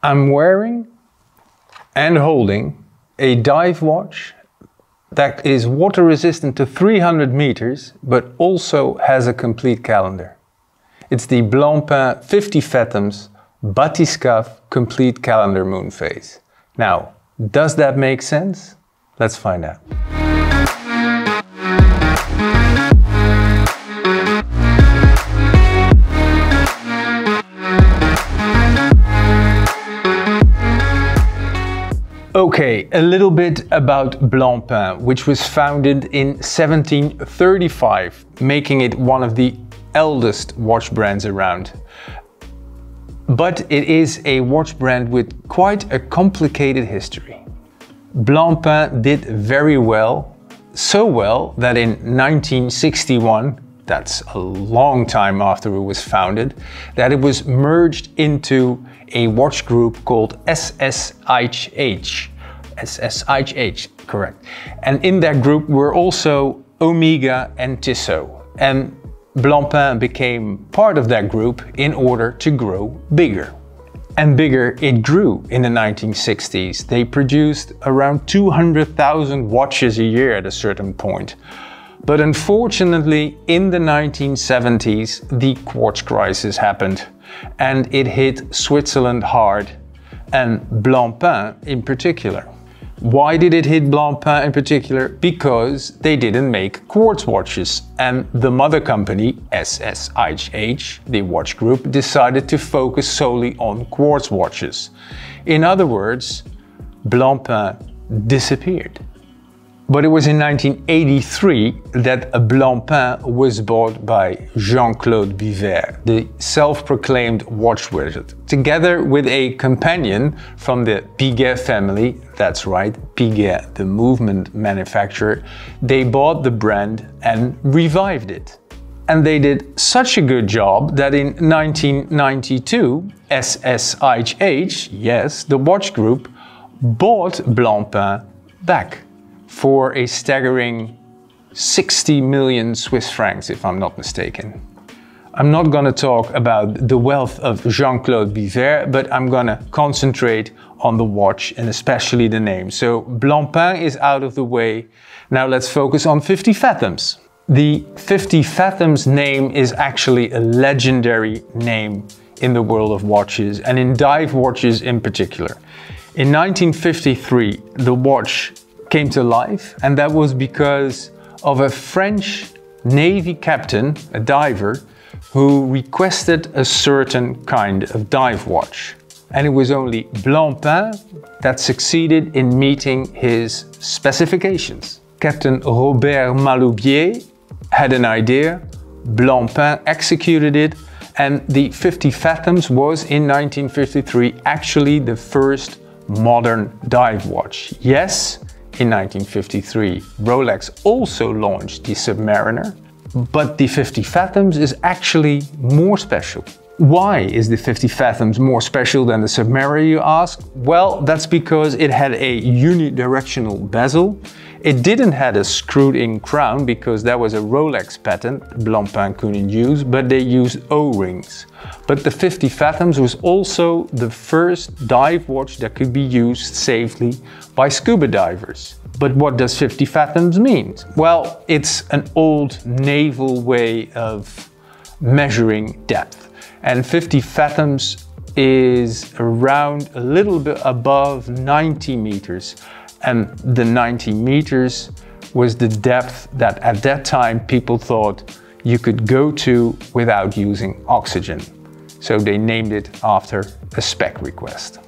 I'm wearing and holding a dive watch that is water resistant to 300 meters, but also has a complete calendar. It's the Blancpain 50 Fathoms Bathyscaphe complete calendar moon phase. Now, does that make sense? Let's find out. Okay, a little bit about Blancpain, which was founded in 1735, making it one of the eldest watch brands around. But it is a watch brand with quite a complicated history. Blancpain did very well, so well that in 1961, that's a long time after it was founded, that it was merged into a watch group called SSIH. SSIH, correct. And in that group were also Omega and Tissot. And Blancpain became part of that group in order to grow bigger. And bigger it grew in the 1960s. They produced around 200,000 watches a year at a certain point. But unfortunately, in the 1970s, the quartz crisis happened and it hit Switzerland hard, and Blancpain in particular. Why did it hit Blancpain in particular? Because they didn't make quartz watches, and the mother company, SSIH, the watch group, decided to focus solely on quartz watches. In other words, Blancpain disappeared. But it was in 1983 that Blancpain was bought by Jean-Claude Biver, the self-proclaimed watch wizard, together with a companion from the Piguet family. That's right, Piguet, the movement manufacturer. They bought the brand and revived it. And they did such a good job that in 1992, SSIH, yes, the watch group, bought Blancpain back for a staggering 60 million Swiss francs, if I'm not mistaken. I'm not gonna talk about the wealth of Jean-Claude Biver, but I'm gonna concentrate on the watch and especially the name. So Blancpain is out of the way. Now let's focus on 50 Fathoms. The 50 Fathoms name is actually a legendary name in the world of watches and in dive watches in particular. In 1953, the watch came to life, and that was because of a French Navy captain, a diver, who requested a certain kind of dive watch. And it was only Blancpain that succeeded in meeting his specifications. Captain Robert Maloubier had an idea, Blancpain executed it, and the 50 Fathoms was in 1953 actually the first modern dive watch. Yes, in 1953, Rolex also launched the Submariner, but the 50 Fathoms is actually more special. Why is the 50 Fathoms more special than the Submariner, you ask? Well, that's because it had a unidirectional bezel. It didn't have a screwed-in crown because that was a Rolex patent Blancpain couldn't use, but they used O-rings. But the 50 Fathoms was also the first dive watch that could be used safely by scuba divers. But what does 50 Fathoms mean? Well, it's an old naval way of measuring depth. And 50 Fathoms is around a little bit above 90 meters. And the 90 meters was the depth that at that time people thought you could go to without using oxygen. So they named it after a spec request.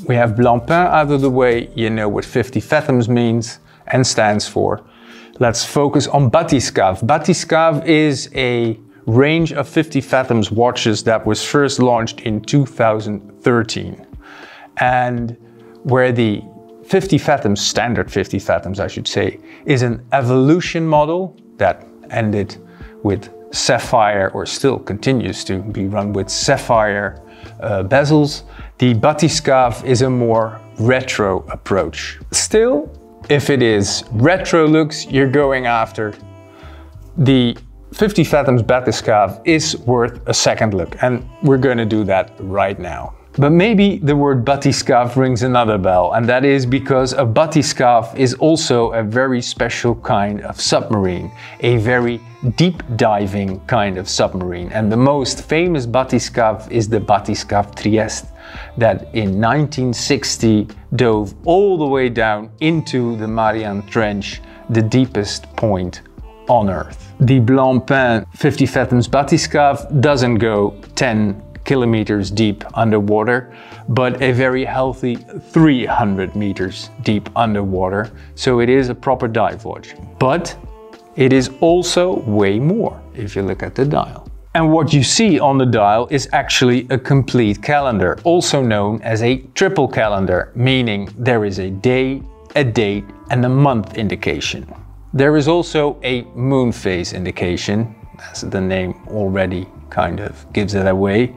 We have Blancpain out of the way, you know what 50 Fathoms means and stands for. Let's focus on Bathyscaphe. Bathyscaphe is a range of 50 Fathoms watches that was first launched in 2013. And where the 50 Fathoms, standard 50 Fathoms I should say, is an evolution model that ended with sapphire, or still continues to be run with sapphire bezels. The Bathyscaphe is a more retro approach. Still, if it is retro looks you're going after, the 50 Fathoms Bathyscaphe is worth a second look, and we're going to do that right now. But maybe the word Bathyscaphe rings another bell, and that is because a Bathyscaphe is also a very special kind of submarine, a very deep diving kind of submarine. And the most famous Bathyscaphe is the Bathyscaphe Trieste, that in 1960 dove all the way down into the Mariana Trench, the deepest point on Earth. The Blancpain 50 Fathoms Bathyscaphe doesn't go 10 kilometers deep underwater, but a very healthy 300 meters deep underwater. So it is a proper dive watch. But it is also way more if you look at the dial. And what you see on the dial is actually a complete calendar, also known as a triple calendar, meaning there is a day, a date, and a month indication. There is also a moon phase indication, as the name already kind of gives it away,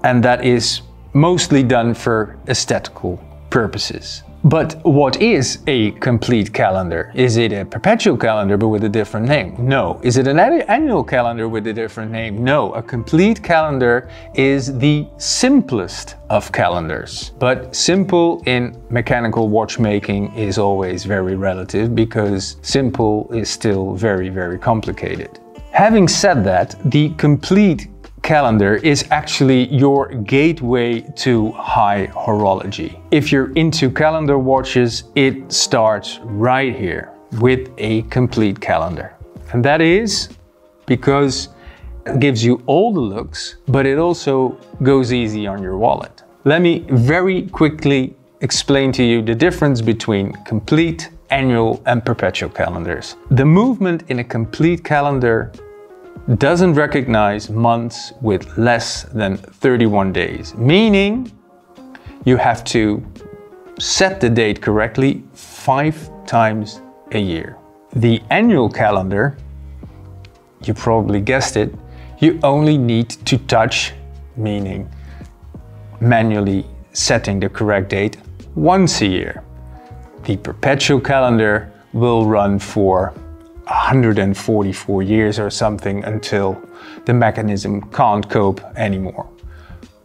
and that is mostly done for aesthetical purposes. But what is a complete calendar? Is it a perpetual calendar but with a different name? No. Is it an annual calendar with a different name? No. A complete calendar is the simplest of calendars. But simple in mechanical watchmaking is always very relative, because simple is still very, very complicated. Having said that, the complete calendar is actually your gateway to high horology. If you're into calendar watches, it starts right here with a complete calendar. And that is because it gives you all the looks, but it also goes easy on your wallet. Let me very quickly explain to you the difference between complete, annual, and perpetual calendars. The movement in a complete calendar doesn't recognize months with less than 31 days, meaning you have to set the date correctly 5 times a year. The annual calendar, you probably guessed it, you only need to touch, meaning manually setting the correct date, once a year. The perpetual calendar will run for 144 years or something, until the mechanism can't cope anymore.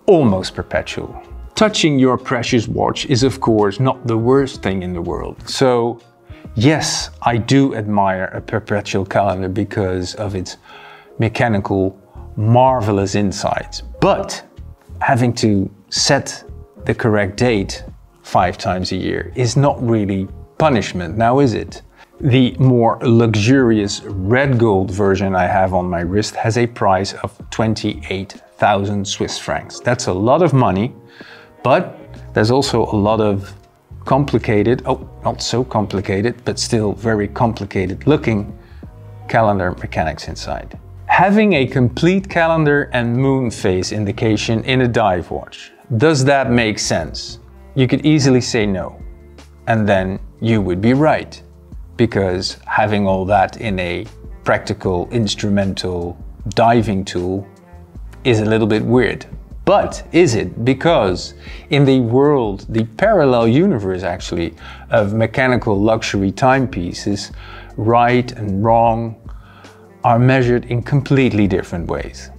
Almost perpetual. Touching your precious watch is of course not the worst thing in the world. So yes, I do admire a perpetual calendar because of its mechanical, marvelous insights. But having to set the correct date 5 times a year is not really punishment, now is it? The more luxurious red gold version I have on my wrist has a price of 28,000 Swiss francs. That's a lot of money, but there's also a lot of complicated, not so complicated, but still very complicated looking calendar mechanics inside. Having a complete calendar and moon phase indication in a dive watch, does that make sense? You could easily say no, and then you would be right. Because having all that in a practical instrumental diving tool is a little bit weird. But is it? Because in the world, the parallel universe actually, of mechanical luxury timepieces, right and wrong are measured in completely different ways.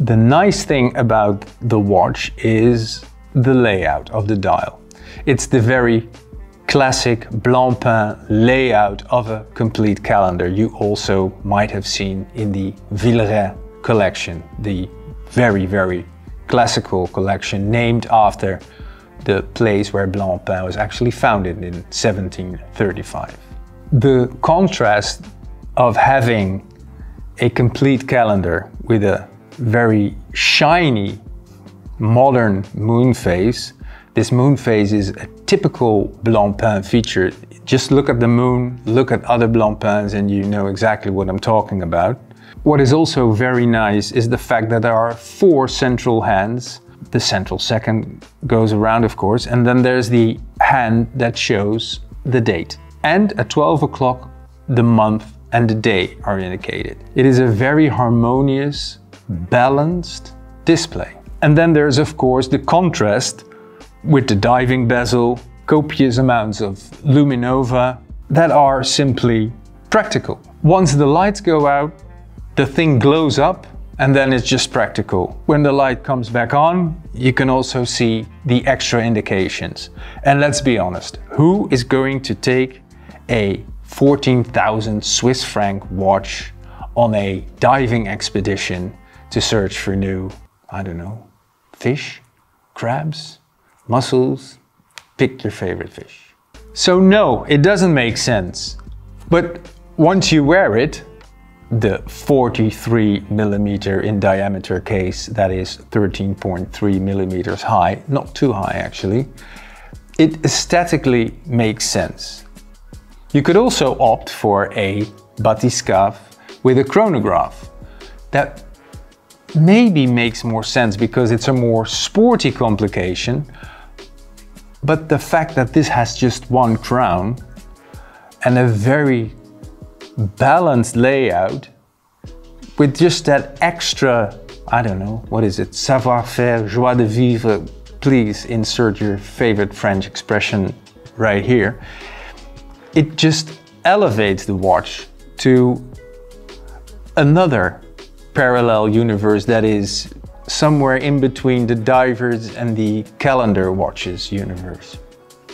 The nice thing about the watch is the layout of the dial. It's the very classic Blancpain layout of a complete calendar you also might have seen in the Villeray collection, the very, very classical collection named after the place where Blancpain was actually founded in 1735. The contrast of having a complete calendar with a very shiny modern moon phase. This moon phase is a typical Blancpain feature. Just look at the moon, look at other Blancpains, and you know exactly what I'm talking about. What is also very nice is the fact that there are 4 central hands. The central second goes around, of course, and then there's the hand that shows the date. And at 12 o'clock, the month and the day are indicated. It is a very harmonious, balanced display. And then there's, of course, the contrast with the diving bezel, copious amounts of luminova that are simply practical. Once the lights go out, the thing glows up, and then it's just practical. When the light comes back on, you can also see the extra indications. And let's be honest, who is going to take a 14,000 Swiss franc watch on a diving expedition to search for new, I don't know, fish, crabs, mussels? Pick your favorite fish. So no, it doesn't make sense. But once you wear it, the 43 millimeter in diameter case, that is 13.3 millimeters high, not too high actually, it aesthetically makes sense. You could also opt for a Bathyscaphe with a chronograph. That maybe makes more sense because it's a more sporty complication, but the fact that this has just one crown and a very balanced layout with just that extra, I don't know, what is it, savoir-faire, joie de vivre, please insert your favorite French expression right here. It just elevates the watch to another parallel universe that is somewhere in between the divers and the calendar watches universe.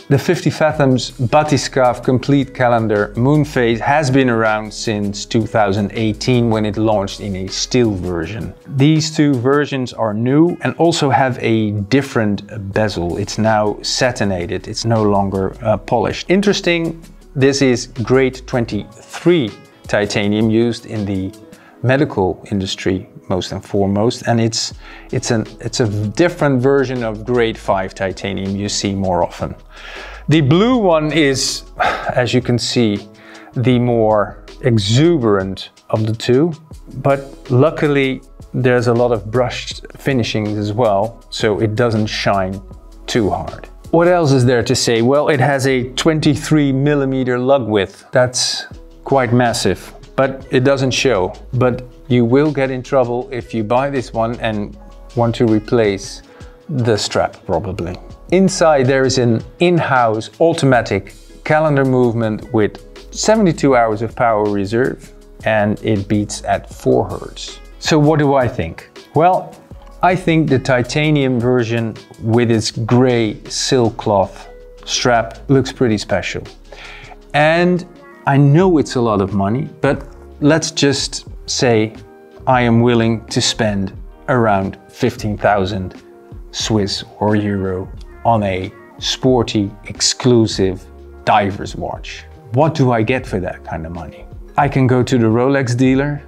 The 50 Fathoms Bathyscaphe complete calendar moon phase has been around since 2018 when it launched in a steel version. These two versions are new and also have a different bezel. It's now satinated, it's no longer polished. Interesting, this is grade 23 titanium used in the medical industry most and foremost, and it's a different version of grade 5 titanium you see more often. The blue one is, as you can see, the more exuberant of the two, but luckily there's a lot of brushed finishings as well, so it doesn't shine too hard. What else is there to say? Well, it has a 23 millimeter lug width. That's quite massive, but it doesn't show. But you will get in trouble if you buy this one and want to replace the strap probably. Inside there is an in-house automatic calendar movement with 72 hours of power reserve, and it beats at 4 Hz. So what do I think? Well, I think the titanium version with its gray silk cloth strap looks pretty special. And I know it's a lot of money, but let's just say I am willing to spend around 15,000 Swiss or Euro on a sporty, exclusive diver's watch. What do I get for that kind of money? I can go to the Rolex dealer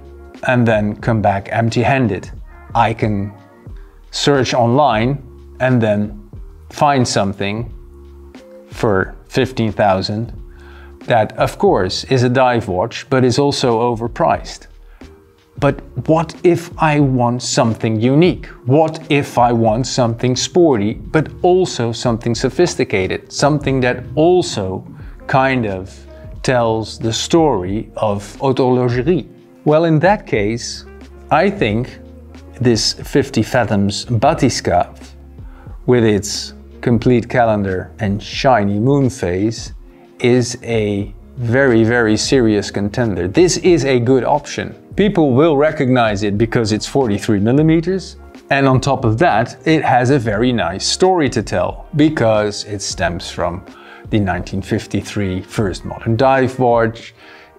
and then come back empty-handed. I can search online and then find something for 15,000 that, of course, is a dive watch, but is also overpriced. But what if I want something unique? What if I want something sporty, but also something sophisticated? Something that also kind of tells the story of Haute Horlogerie. Well, in that case, I think this 50 Fathoms Bathyscaphe, with its complete calendar and shiny moon phase, is a very, very serious contender. This is a good option. People will recognize it because it's 43 millimeters. And on top of that, it has a very nice story to tell because it stems from the 1953 first modern dive watch.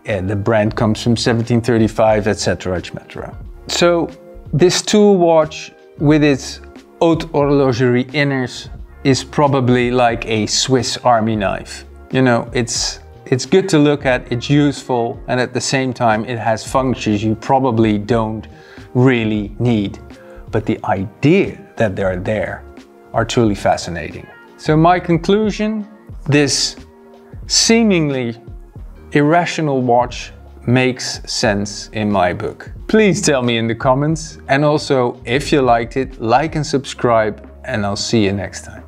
And the brand comes from 1735, etc., etc. So this tool watch with its Haute Horlogerie inners is probably like a Swiss army knife. You know, it's good to look at, it's useful, and at the same time it has functions you probably don't really need. But the idea that they're there are truly fascinating. So my conclusion, this seemingly irrational watch makes sense in my book. Please tell me in the comments, and also if you liked it, like and subscribe, and I'll see you next time.